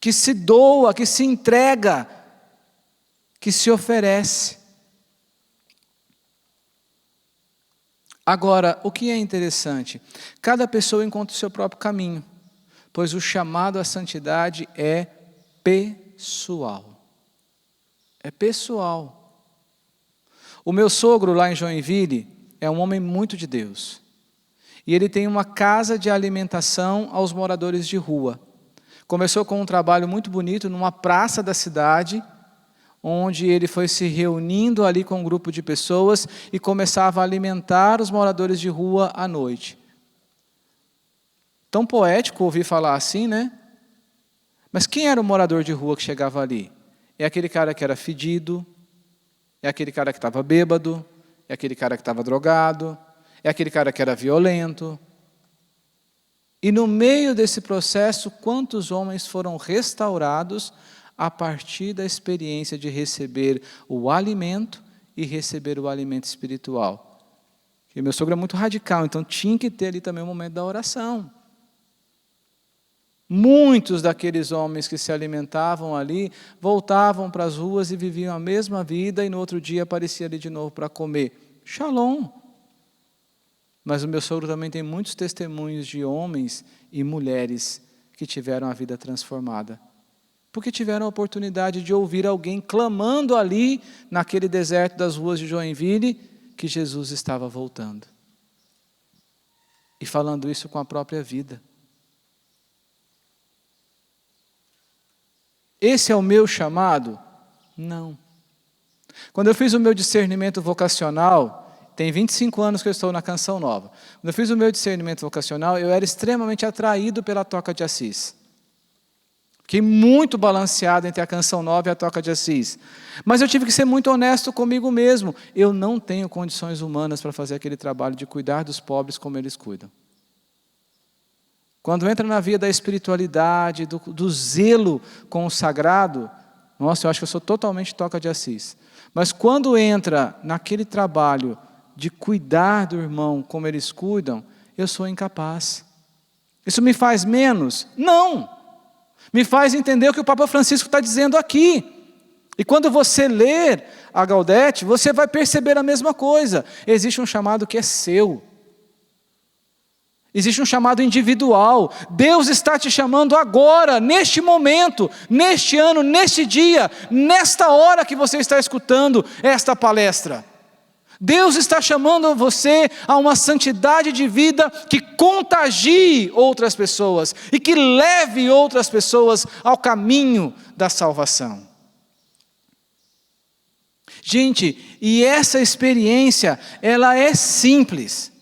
[SPEAKER 1] que se doa, que se entrega, que se oferece. Agora, o que é interessante? Cada pessoa encontra o seu próprio caminho, pois o chamado à santidade é pessoal. É pessoal. O meu sogro lá em Joinville é um homem muito de Deus. E ele tem uma casa de alimentação aos moradores de rua. Começou com um trabalho muito bonito numa praça da cidade, onde ele foi se reunindo ali com um grupo de pessoas e começava a alimentar os moradores de rua à noite. Tão poético ouvir falar assim, né? Mas quem era o morador de rua que chegava ali? É aquele cara que era fedido, é aquele cara que estava bêbado, é aquele cara que estava drogado, é aquele cara que era violento. E no meio desse processo, quantos homens foram restaurados a partir da experiência de receber o alimento e receber o alimento espiritual? E meu sogro é muito radical, então tinha que ter ali também o momento da oração. Muitos daqueles homens que se alimentavam ali, voltavam para as ruas e viviam a mesma vida, e no outro dia aparecia ali de novo para comer. Shalom! Mas o meu sogro também tem muitos testemunhos de homens e mulheres que tiveram a vida transformada. Porque tiveram a oportunidade de ouvir alguém clamando ali, naquele deserto das ruas de Joinville, que Jesus estava voltando. E falando isso com a própria vida. Esse é o meu chamado? Não. Quando eu fiz o meu discernimento vocacional, tem 25 anos que eu estou na Canção Nova. Quando eu fiz o meu discernimento vocacional, eu era extremamente atraído pela Toca de Assis. Fiquei muito balanceado entre a Canção Nova e a Toca de Assis. Mas eu tive que ser muito honesto comigo mesmo. Eu não tenho condições humanas para fazer aquele trabalho de cuidar dos pobres como eles cuidam. Quando entra na via da espiritualidade, do zelo com o sagrado, nossa, eu acho que eu sou totalmente Toca de Assis. Mas quando entra naquele trabalho de cuidar do irmão como eles cuidam, eu sou incapaz. Isso me faz menos? Não! Me faz entender o que o Papa Francisco está dizendo aqui. E quando você ler a Gaudete, você vai perceber a mesma coisa. Existe um chamado que é seu. Existe um chamado individual. Deus está te chamando agora, neste momento, neste ano, neste dia, nesta hora que você está escutando esta palestra. Deus está chamando você a uma santidade de vida que contagie outras pessoas e que leve outras pessoas ao caminho da salvação. Gente, e essa experiência, ela é simples.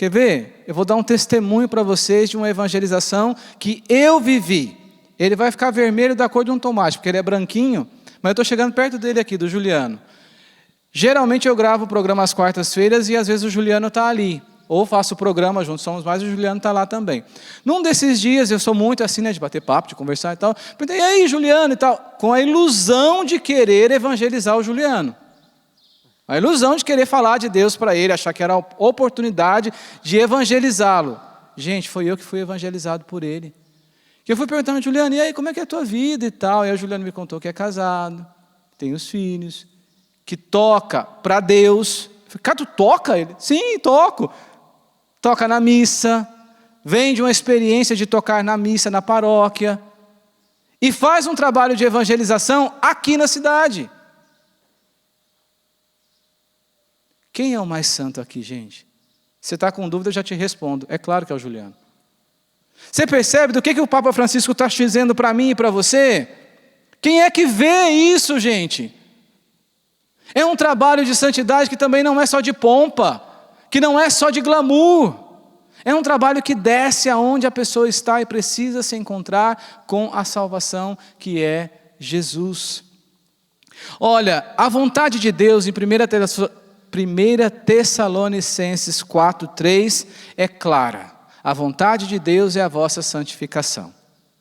[SPEAKER 1] Quer ver? Eu vou dar um testemunho para vocês de uma evangelização que eu vivi. Ele vai ficar vermelho da cor de um tomate, porque ele é branquinho, mas eu estou chegando perto dele aqui, do Juliano. Geralmente eu gravo o programa às quartas-feiras e às vezes o Juliano está ali. Ou faço o programa junto, somos mais, e o Juliano está lá também. Num desses dias, eu sou muito assim, de bater papo, de conversar e tal. Perguntei, e aí, Juliano e tal? Com a ilusão de querer evangelizar o Juliano. A ilusão de querer falar de Deus para ele, achar que era a oportunidade de evangelizá-lo. Gente, foi eu que fui evangelizado por ele. Que eu fui perguntando, Juliano, e aí, como é que é a tua vida e tal? E aí o Juliano me contou que é casado, tem os filhos, que toca para Deus. Eu falei, cara, tu toca? Ele, sim, toco. Toca na missa, vem de uma experiência de tocar na missa, na paróquia, e faz um trabalho de evangelização aqui na cidade. Quem é o mais santo aqui, gente? Se está com dúvida, eu já te respondo. É claro que é o Juliano. Você percebe do que o Papa Francisco está dizendo para mim e para você? Quem é que vê isso, gente? É um trabalho de santidade que também não é só de pompa, que não é só de glamour. É um trabalho que desce aonde a pessoa está e precisa se encontrar com a salvação que é Jesus. Olha, a vontade de Deus em 1 Tessalonicenses 4:3 é clara. A vontade de Deus é a vossa santificação.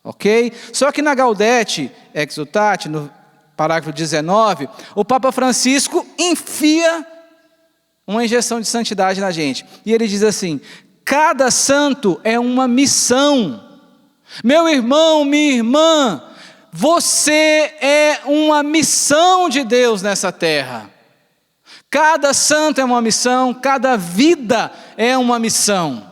[SPEAKER 1] Ok? Só que na Gaudete Exultate, no parágrafo 19, o Papa Francisco enfia uma injeção de santidade na gente. E ele diz assim, cada santo é uma missão. Meu irmão, minha irmã, você é uma missão de Deus nessa terra. Cada santo é uma missão, cada vida é uma missão.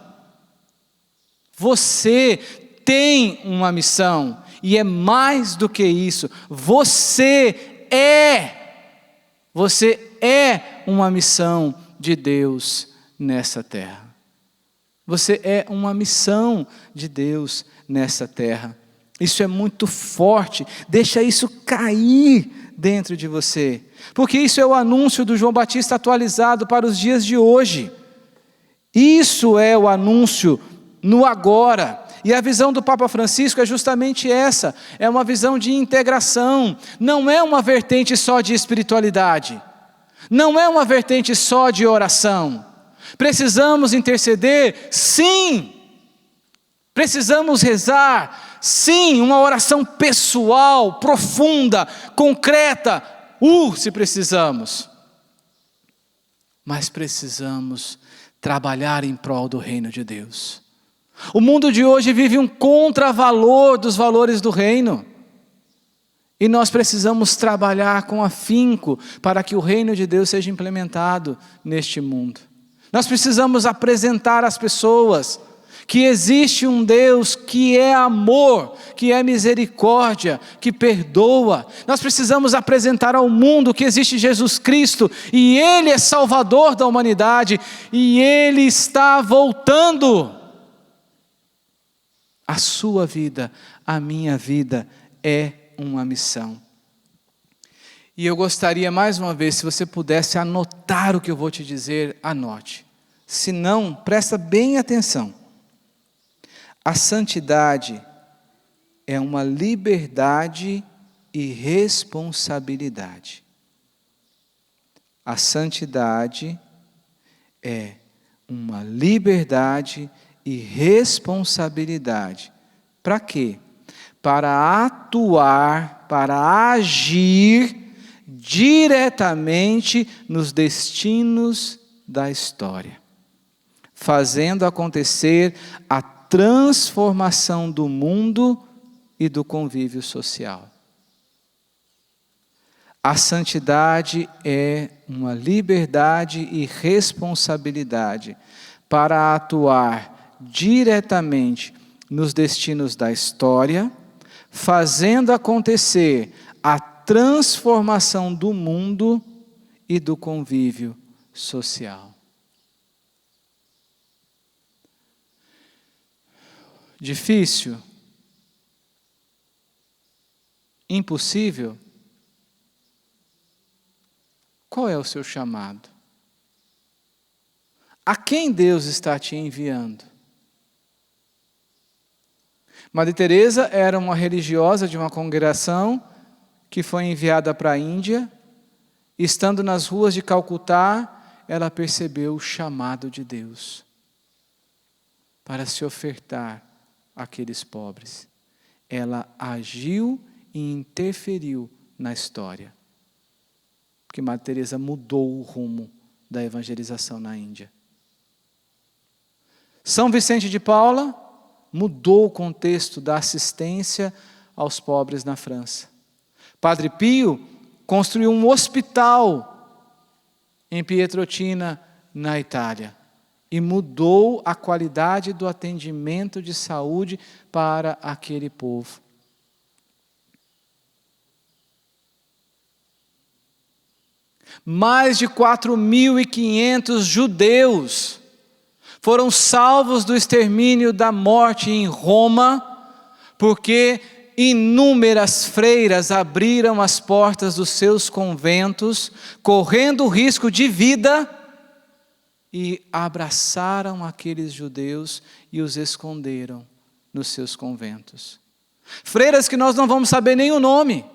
[SPEAKER 1] Você tem uma missão, e é mais do que isso, você é uma missão de Deus nessa terra. Você é uma missão de Deus nessa terra. Isso é muito forte, deixa isso cair dentro de você, porque isso é o anúncio do João Batista atualizado para os dias de hoje. Isso é o anúncio no agora, e a visão do Papa Francisco é justamente essa, é uma visão de integração, não é uma vertente só de espiritualidade, não é uma vertente só de oração. Precisamos interceder? Sim. Precisamos rezar? Sim, uma oração pessoal, profunda, concreta, se precisamos. Mas precisamos trabalhar em prol do reino de Deus. O mundo de hoje vive um contravalor dos valores do reino. E nós precisamos trabalhar com afinco para que o reino de Deus seja implementado neste mundo. Nós precisamos apresentar às pessoas que existe um Deus que é amor, que é misericórdia, que perdoa. Nós precisamos apresentar ao mundo que existe Jesus Cristo, e Ele é Salvador da humanidade, e Ele está voltando. A sua vida, a minha vida é uma missão. E eu gostaria mais uma vez, se você pudesse anotar o que eu vou te dizer, anote. Se não, presta bem atenção. A santidade é uma liberdade e responsabilidade. A santidade é uma liberdade e responsabilidade. Para quê? Para atuar, para agir diretamente nos destinos da história, fazendo acontecer a transformação do mundo e do convívio social. A santidade é uma liberdade e responsabilidade para atuar diretamente nos destinos da história, fazendo acontecer a transformação do mundo e do convívio social. Difícil? Impossível? Qual é o seu chamado? A quem Deus está te enviando? Madre Teresa era uma religiosa de uma congregação que foi enviada para a Índia. Estando nas ruas de Calcutá, ela percebeu o chamado de Deus para se ofertar àqueles pobres. Ela agiu e interferiu na história. Porque Madre Teresa mudou o rumo da evangelização na Índia. São Vicente de Paula mudou o contexto da assistência aos pobres na França. Padre Pio construiu um hospital em Pietrelcina, na Itália, e mudou a qualidade do atendimento de saúde para aquele povo. Mais de 4.500 judeus foram salvos do extermínio da morte em Roma, porque inúmeras freiras abriram as portas dos seus conventos, correndo o risco de vida, e abraçaram aqueles judeus e os esconderam nos seus conventos. Freiras que nós não vamos saber nem o nome,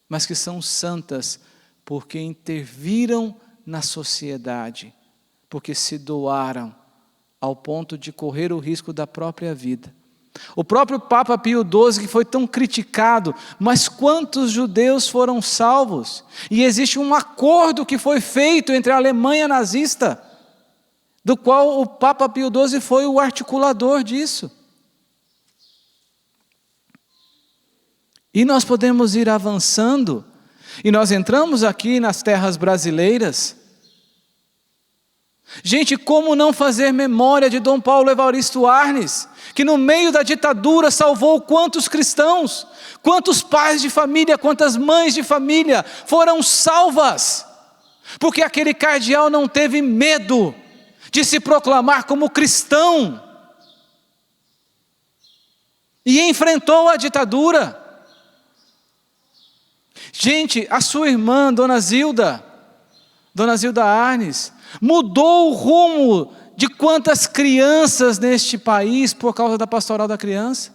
[SPEAKER 1] mas que são santas, porque interviram na sociedade, porque se doaram ao ponto de correr o risco da própria vida. O próprio Papa Pio XII, que foi tão criticado, mas quantos judeus foram salvos? E existe um acordo que foi feito entre a Alemanha nazista, do qual o Papa Pio XII foi o articulador disso. E nós podemos ir avançando, e nós entramos aqui nas terras brasileiras. Gente, como não fazer memória de Dom Paulo Evaristo Arnes, que no meio da ditadura salvou quantos cristãos, quantos pais de família, quantas mães de família foram salvas, porque aquele cardeal não teve medo de se proclamar como cristão, e enfrentou a ditadura. Gente, a sua irmã, Dona Zilda Arnes, mudou o rumo de quantas crianças neste país por causa da pastoral da criança.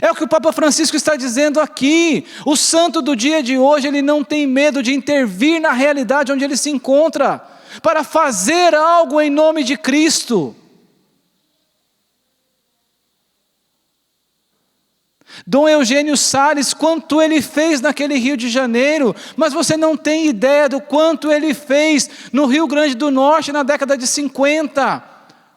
[SPEAKER 1] É o que o Papa Francisco está dizendo aqui. O santo do dia de hoje, ele não tem medo de intervir na realidade onde ele se encontra, para fazer algo em nome de Cristo. Dom Eugênio Salles, quanto ele fez naquele Rio de Janeiro, mas você não tem ideia do quanto ele fez no Rio Grande do Norte na década de 50,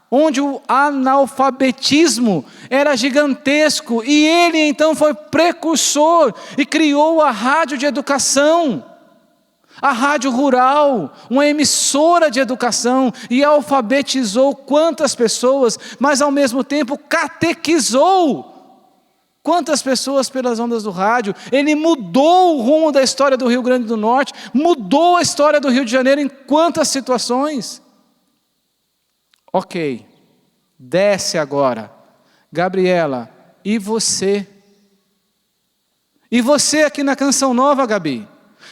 [SPEAKER 1] onde o analfabetismo era gigantesco, e ele então foi precursor e criou a rádio de educação, a rádio rural, uma emissora de educação, e alfabetizou quantas pessoas, mas ao mesmo tempo catequizou quantas pessoas pelas ondas do rádio. Ele mudou o rumo da história do Rio Grande do Norte, mudou a história do Rio de Janeiro em quantas situações. Ok, desce agora. Gabriela, e você? E você aqui na Canção Nova, Gabi?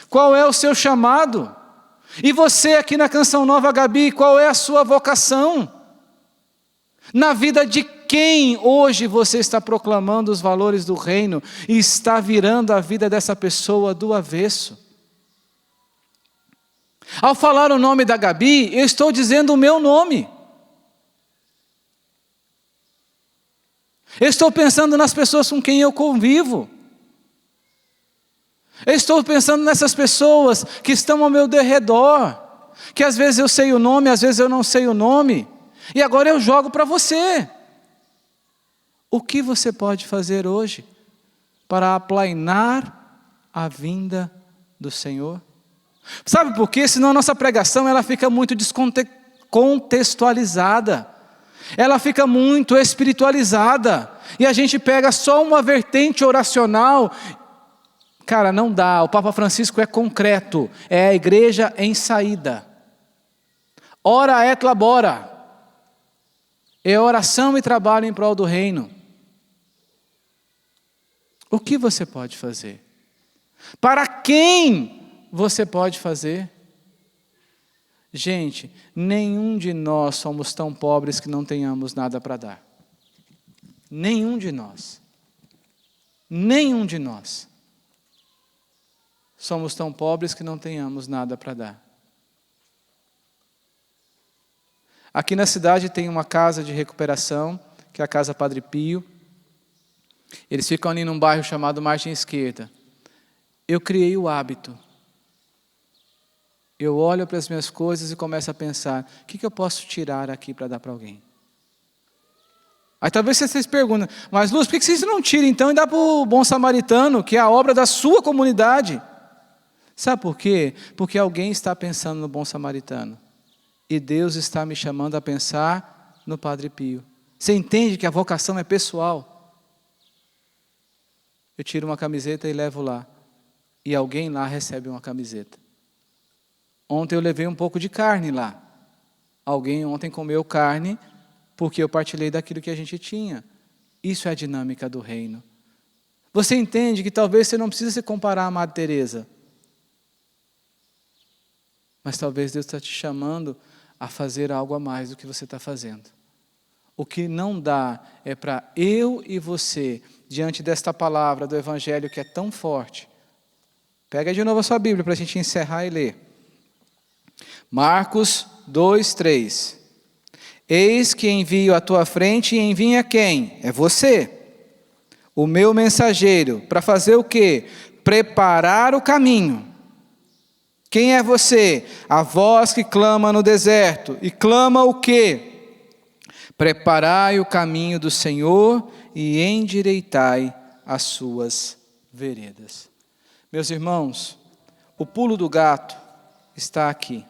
[SPEAKER 1] Qual é o seu chamado? E você aqui na Canção Nova, Gabi, qual é a sua vocação? Na vida de quem hoje você está proclamando os valores do reino e está virando a vida dessa pessoa do avesso? Ao falar o nome da Gabi, eu estou dizendo o meu nome. Eu estou pensando nas pessoas com quem eu convivo. Eu estou pensando nessas pessoas que estão ao meu derredor, que às vezes eu sei o nome, às vezes eu não sei o nome, e agora eu jogo para você. O que você pode fazer hoje para aplainar a vinda do Senhor? Sabe por quê? Senão a nossa pregação ela fica muito descontextualizada, ela fica muito espiritualizada, e a gente pega só uma vertente oracional. Cara, não dá. O Papa Francisco é concreto, é a igreja em saída. Ora et labora, é oração e trabalho em prol do reino. O que você pode fazer? Para quem você pode fazer? Gente, nenhum de nós somos tão pobres que não tenhamos nada para dar. Nenhum de nós. Nenhum de nós somos tão pobres que não tenhamos nada para dar. Aqui na cidade tem uma casa de recuperação, que é a Casa Padre Pio. Eles ficam ali num bairro chamado Margem Esquerda. Eu criei o hábito. Eu olho para as minhas coisas e começo a pensar, o que eu posso tirar aqui para dar para alguém? Aí talvez vocês perguntem, mas Lúcio, por que vocês não tiram então e dá para o Bom Samaritano, que é a obra da sua comunidade? Sabe por quê? Porque alguém está pensando no Bom Samaritano. E Deus está me chamando a pensar no Padre Pio. Você entende que a vocação é pessoal? Eu tiro uma camiseta e levo lá. E alguém lá recebe uma camiseta. Ontem eu levei um pouco de carne lá. Alguém ontem comeu carne porque eu partilhei daquilo que a gente tinha. Isso é a dinâmica do reino. Você entende que talvez você não precisa se comparar a Madre Teresa. Mas talvez Deus está te chamando a fazer algo a mais do que você está fazendo. O que não dá é para eu e você, diante desta palavra do Evangelho que é tão forte. Pega de novo a sua Bíblia para a gente encerrar e ler. Marcos 2:3. Eis que envio à tua frente e envia quem? É você. O meu mensageiro. Para fazer o quê? Preparar o caminho. Quem é você? A voz que clama no deserto. E clama o quê? Preparai o caminho do Senhor e endireitai as suas veredas. Meus irmãos, o pulo do gato está aqui.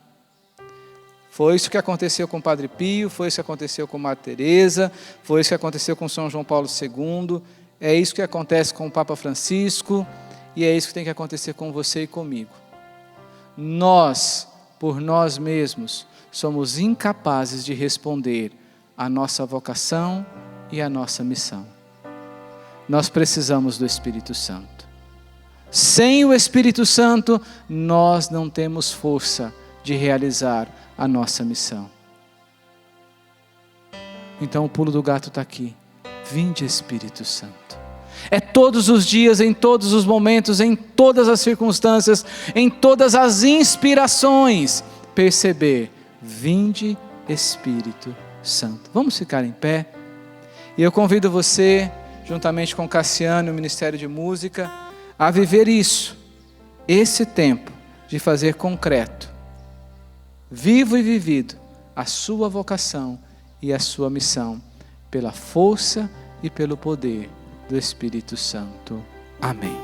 [SPEAKER 1] Foi isso que aconteceu com o Padre Pio, foi isso que aconteceu com Madre Teresa, foi isso que aconteceu com São João Paulo II, é isso que acontece com o Papa Francisco, e é isso que tem que acontecer com você e comigo. Nós, por nós mesmos, somos incapazes de responder à nossa vocação e à nossa missão. Nós precisamos do Espírito Santo. Sem o Espírito Santo, nós não temos força de realizar a nossa missão. Então o pulo do gato está aqui. Vinde, Espírito Santo. É todos os dias, em todos os momentos, em todas as circunstâncias, em todas as inspirações, perceber, vinde, Espírito Santo. Vamos ficar em pé? E eu convido você, juntamente com Cassiano e o Ministério de Música, a viver isso, esse tempo de fazer concreto, vivo e vivido, a sua vocação e a sua missão, pela força e pelo poder do Espírito Santo. Amém.